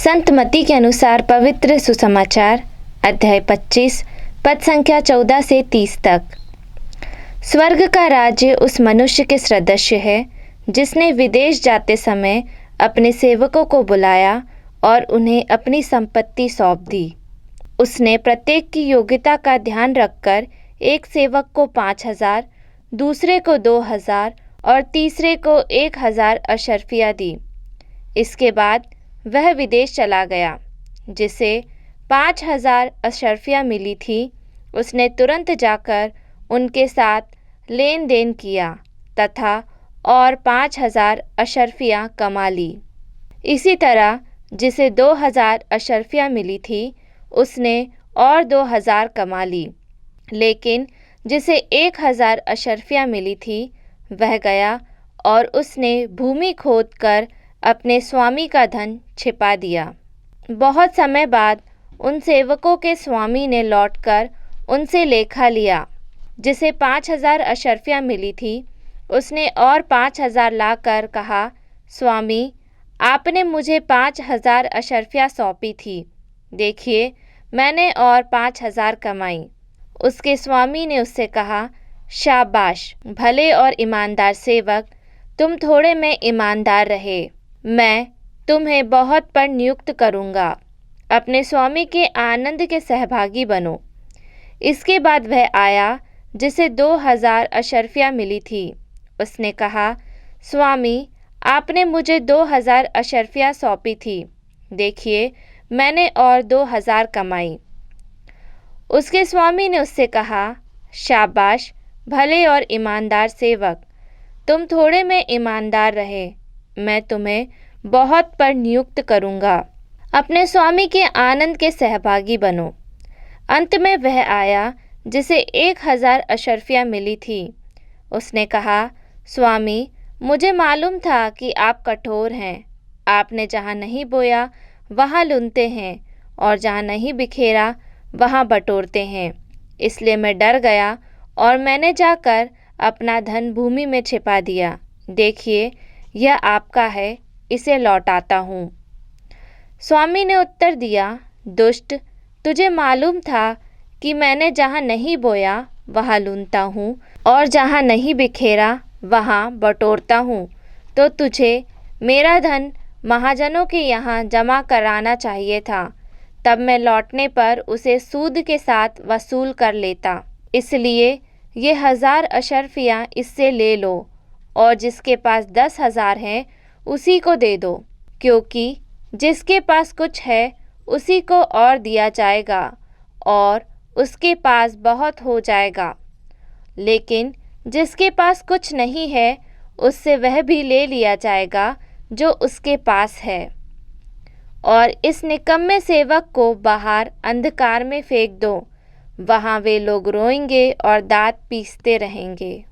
संत मत्ती के अनुसार पवित्र सुसमाचार अध्याय 25 पद संख्या 14 से 30 तक। स्वर्ग का राज्य उस मनुष्य के सदृश है जिसने विदेश जाते समय अपने सेवकों को बुलाया और उन्हें अपनी संपत्ति सौंप दी। उसने प्रत्येक की योग्यता का ध्यान रखकर एक सेवक को 5,000, दूसरे को 2,000 और तीसरे को 1,000 अशर्फियाँ दी। इसके बाद वह विदेश चला गया। जिसे 5,000 अशर्फियाँ मिली थी, उसने तुरंत जाकर उनके साथ लेन देन किया तथा और 5,000 अशर्फियाँ कमा ली। इसी तरह जिसे 2,000 अशर्फियाँ मिली थी, उसने और 2,000 कमा ली। लेकिन जिसे 1,000 अशर्फियाँ मिली थी, वह गया और उसने भूमि खोद कर अपने स्वामी का धन छिपा दिया। बहुत समय बाद उन सेवकों के स्वामी ने लौटकर उनसे लेखा लिया। जिसे 5,000 अशर्फियाँ मिली थी, उसने और 5,000 लाकर कहा, स्वामी, आपने मुझे 5,000 अशर्फियाँ सौंपी थी। देखिए, मैंने और 5,000 कमाई। उसके स्वामी ने उससे कहा, शाबाश, भले और ईमानदार सेवक, तुम थोड़े में ईमानदार रहे, मैं तुम्हें बहुत पर नियुक्त करूँगा। अपने स्वामी के आनंद के सहभागी बनो। इसके बाद वह आया जिसे 2,000 अशर्फियाँ मिली थी। उसने कहा, स्वामी, आपने मुझे 2,000 अशर्फियाँ सौंपी थी। देखिए, मैंने और 2,000 कमाई। उसके स्वामी ने उससे कहा, शाबाश, भले और ईमानदार सेवक, तुम थोड़े में ईमानदार रहे, मैं तुम्हें बहुत पर नियुक्त करूँगा। अपने स्वामी के आनंद के सहभागी बनो। अंत में वह आया जिसे 1,000 अशर्फियाँ मिली थी। उसने कहा, स्वामी, मुझे मालूम था कि आप कठोर हैं। आपने जहाँ नहीं बोया वहाँ लूनते हैं और जहाँ नहीं बिखेरा वहाँ बटोरते हैं। इसलिए मैं डर गया और मैंने जाकर अपना धन भूमि में छिपा दिया। देखिए, यह आपका है, इसे लौटाता हूँ। स्वामी ने उत्तर दिया, दुष्ट, तुझे मालूम था कि मैंने जहाँ नहीं बोया वहाँ लूनता हूँ और जहाँ नहीं बिखेरा वहाँ बटोरता हूँ, तो तुझे मेरा धन महाजनों के यहाँ जमा कराना चाहिए था। तब मैं लौटने पर उसे सूद के साथ वसूल कर लेता। इसलिए ये 1,000 अशर्फियाँ इससे ले लो और जिसके पास 10,000 हैं उसी को दे दो, क्योंकि जिसके पास कुछ है उसी को और दिया जाएगा और उसके पास बहुत हो जाएगा। लेकिन जिसके पास कुछ नहीं है, उससे वह भी ले लिया जाएगा जो उसके पास है। और इस निकम्मे सेवक को बाहर अंधकार में फेंक दो, वहाँ वे लोग रोएंगे और दाँत पीसते रहेंगे।